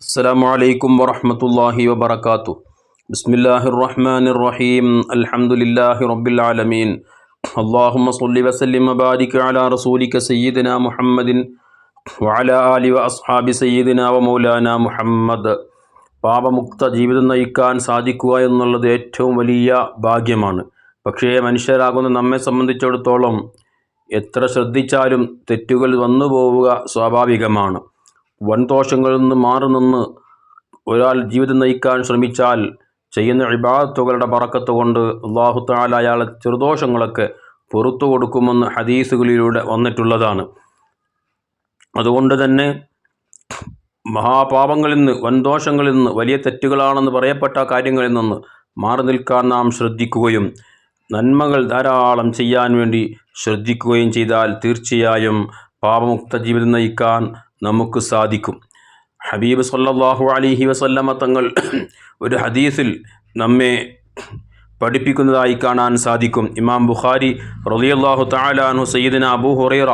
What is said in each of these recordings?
السلام عليكم ورحمة الله وبركاته. بسم الله الرحمن الرحيم. الحمد لله رب العالمين. اللهم صل وسلم وبارك على رسولك سيدنا محمد وعلى آله وأصحاب سيدنا ومولانا മുഹമ്മദ്. പാപമുക്ത ജീവിതം നയിക്കാൻ സാധിക്കുക എന്നുള്ളത് ഏറ്റവും വലിയ ഭാഗ്യമാണ്. പക്ഷേ മനുഷ്യരാകുന്ന നമ്മെ സംബന്ധിച്ചിടത്തോളം എത്ര ശ്രദ്ധിച്ചാലും തെറ്റുകൾ വന്നു പോവുക സ്വാഭാവികമാണ്. വൻദോഷങ്ങളിൽ നിന്ന് മാറി നിന്ന് ഒരാൾ ജീവിതം നയിക്കാൻ ശ്രമിച്ചാൽ ചെയ്യുന്ന ഇബാദത്തുകളുടെ ബറക്കത്ത് കൊണ്ട് അല്ലാഹു തആല അയാളെ ചെറുദോഷങ്ങളൊക്കെ പുറത്തു കൊടുക്കുമെന്ന് ഹദീസുകളിലൂടെ വന്നിട്ടുള്ളതാണ്. അതുകൊണ്ട് തന്നെ മഹാപാപങ്ങളിൽ നിന്ന്, വൻദോഷങ്ങളിൽ നിന്ന്, വലിയ തെറ്റുകളാണെന്ന് പറയപ്പെട്ട കാര്യങ്ങളിൽ നിന്ന് മാറി നിൽക്കാൻ നാം ശ്രദ്ധിക്കുകയും നന്മകൾ ധാരാളം ചെയ്യാൻ വേണ്ടി ശ്രദ്ധിക്കുകയും ചെയ്താൽ തീർച്ചയായും പാപമുക്ത ജീവിതം നയിക്കാൻ നമുക്ക് സാധിക്കും. ഹബീബ് സല്ലല്ലാഹു അലൈഹി വസല്ലമ തങ്ങൾ ഒരു ഹദീസിൽ നമ്മെ പഠിപ്പിക്കുന്നതായി കാണാൻ സാധിക്കും. ഇമാം ബുഖാരി റളിയല്ലാഹു തആല അൻഹു സയ്യിദന അബൂ ഹുറൈറ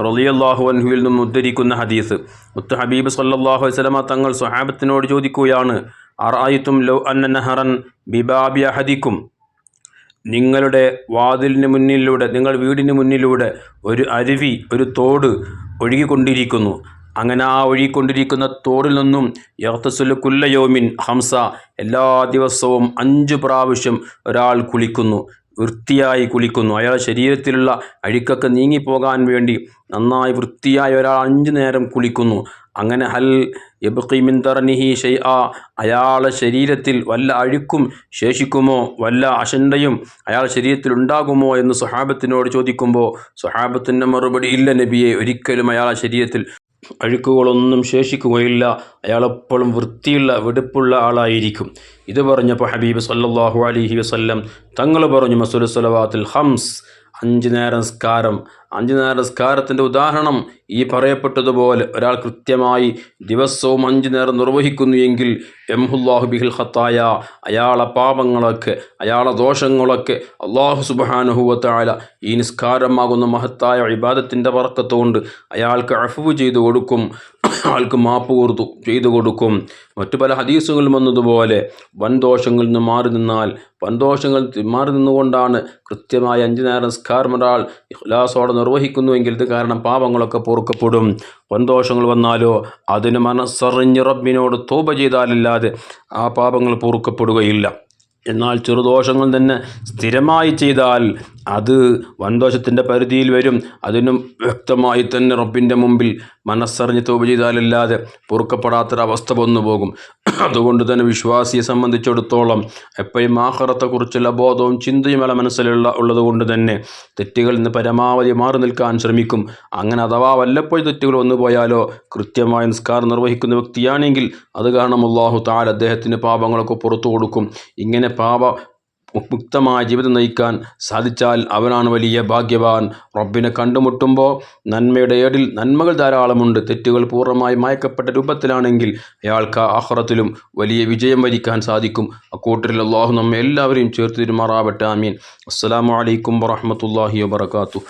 റളിയല്ലാഹു അൻഹുവിൽ നിന്നും ഉദ്ധരിക്കുന്ന ഹദീസ്. മുത്ത് ഹബീബ് സല്ലല്ലാഹു അലൈഹി വസല്ലമ തങ്ങൾ സ്വഹാബത്തിനോട് ചോദിക്കുകയാണ്, അറഅയ്തും ലൗ അന്ന നഹറൻ ബിബാബി അഹദിക്കും, നിങ്ങളുടെ വാതിലിന് മുന്നിലൂടെ, നിങ്ങൾ വീടിന് മുന്നിലൂടെ ഒരു അരുവി, ഒരു തോട് ഒഴുകിക്കൊണ്ടിരിക്കുന്നു. അങ്ങനെ ആ ഒഴുകിക്കൊണ്ടിരിക്കുന്ന തോടിൽ നിന്നും യഗ്തസിലു കുല്ല യൗമിൻ ഹംസ, എല്ലാ ദിവസവും 5 പ്രാവശ്യം ഒരാൾ കുളിക്കുന്നു, വൃത്തിയായി കുളിക്കുന്നു. അയാളുടെ ശരീരത്തിലുള്ള അഴുക്കൊക്കെ നീങ്ങിപ്പോകാൻ വേണ്ടി നന്നായി വൃത്തിയായി ഒരാൾ 5 നേരം കുളിക്കുന്നു. അങ്ങനെ ഹൽ യബ്ഖി മിൻ ദർനിഹി ഷൈആ, അയാളുടെ ശരീരത്തിൽ വല്ല അഴുക്കും ശേഷിക്കുമോ, വല്ല അശണ്ടയും അയാളുടെ ശരീരത്തിൽ ഉണ്ടാകുമോ എന്ന് സ്വഹാബത്തിനോട് ചോദിക്കുമ്പോൾ സ്വഹാബത്തിൻ്റെ മറുപടി, ഇല്ല നബിയെ, ഒരിക്കലും അയാളുടെ ശരീരത്തിൽ അഴുക്കുകളൊന്നും ശേഷിക്കുകയില്ല, അയാളെപ്പോഴും വൃത്തിയുള്ള വെടുപ്പുള്ള ആളായിരിക്കും. ഇത് പറഞ്ഞപ്പോൾ ഹബീബ് സല്ലല്ലാഹു അലൈഹി വസല്ലം തങ്ങൾ പറഞ്ഞു, മസ്അലു സ്വലവാത്തുൽ ഹംസ്, 5 നേരം നിസ്കാരം. 5 നേരം നിസ്കാരത്തിൻ്റെ ഉദാഹരണം ഈ പറയപ്പെട്ടതുപോലെ ഒരാൾ കൃത്യമായി ദിവസവും 5 നേരം നിർവഹിക്കുന്നു എങ്കിൽ യംഹുല്ലാഹു ബിഹിൽ ഖത്തായ, അയാളെ പാപങ്ങളൊക്കെ, അയാളെ ദോഷങ്ങളൊക്കെ അല്ലാഹു സുബ്ഹാനഹു വ തആല ഈ നിസ്കാരമാകുന്ന മഹത്തായ ഇബാദത്തിൻ്റെ ബറക്കത്ത് കൊണ്ട് അയാൾക്ക് അഫ്വ് ചെയ്തു കൊടുക്കും, ആൾക്ക് മാപ്പ് ചെയ്തു കൊടുക്കും. മറ്റു പല ഹദീസുകളും വന്നതുപോലെ വൻദോഷങ്ങളിൽ നിന്ന് മാറി നിന്നാൽ, വൻദോഷങ്ങൾ മാറി നിന്നുകൊണ്ടാണ് കൃത്യമായി 5 നേരം നിസ്കാരം ഒരാൾ ഇഖ്ലാസോടെ നിർവഹിക്കുന്നുവെങ്കിൽ ഇത് കാരണം പാപങ്ങളൊക്കെ പൊറുക്കപ്പെടും. വൻദോഷങ്ങൾ വന്നാലോ അതിന് മനസ്സറിഞ്ഞ് റബ്ബിനോട് തൗബ ചെയ്താലല്ലാതെ ആ പാപങ്ങൾ പൊറുക്കപ്പെടുകയില്ല. എന്നാൽ ചെറുദോഷങ്ങൾ തന്നെ സ്ഥിരമായി ചെയ്താൽ അത് വൻദോഷത്തിൻ്റെ പരിധിയിൽ വരും. അതിനും വ്യക്തമായി തന്നെ റബ്ബിൻ്റെ മുമ്പിൽ മനസ്സറിഞ്ഞ് തൗബ ചെയ്താലല്ലാതെ പൊറുക്കപ്പെടാത്തൊരവസ്ഥ വന്നു പോകും. അതുകൊണ്ട് തന്നെ വിശ്വാസിയെ സംബന്ധിച്ചിടത്തോളം എപ്പോഴും ആഖിറത്തെക്കുറിച്ചുള്ള ബോധവും ചിന്തയും അയാളുടെ മനസ്സിലുള്ളത് കൊണ്ട് തന്നെ തെറ്റുകളിൽ നിന്ന് പരമാവധി മാറി നിൽക്കാൻ ശ്രമിക്കും. അങ്ങനെ അഥവാ വല്ലപ്പോഴും തെറ്റുകൾ വന്നു പോയാലോ കൃത്യമായ നിസ്കാരം നിർവഹിക്കുന്ന വ്യക്തിയാണെങ്കിൽ അത് കാരണം അല്ലാഹു തആല അദ്ദേഹത്തിന് പാപങ്ങളൊക്കെ പുറത്തു കൊടുക്കും. ഇങ്ങനെ മുക്തമായ ജീവിതം നയിക്കാൻ സാധിച്ചാൽ അവനാണ് വലിയ ഭാഗ്യവാൻ. റബ്ബിനെ കണ്ടുമുട്ടുമ്പോൾ നന്മയുടെ ഏടിൽ നന്മകൾ ധാരാളമുണ്ട്. തെറ്റുകൾ പൂർണ്ണമായി മായ്ക്കപ്പെട്ട രൂപത്തിലാണെങ്കിൽ അയാൾക്ക് ആഖിറത്തിലും വലിയ വിജയം വരിക്കാൻ സാധിക്കും. അക്കൂട്ടരിൽ അല്ലാഹു നമ്മെ എല്ലാവരെയും ചേർത്ത് തിരുമാറാവട്ടെ. ആമീൻ. അസ്സലാമു അലൈക്കും വറഹ്മത്തുള്ളാഹി വബറകാതുഹു.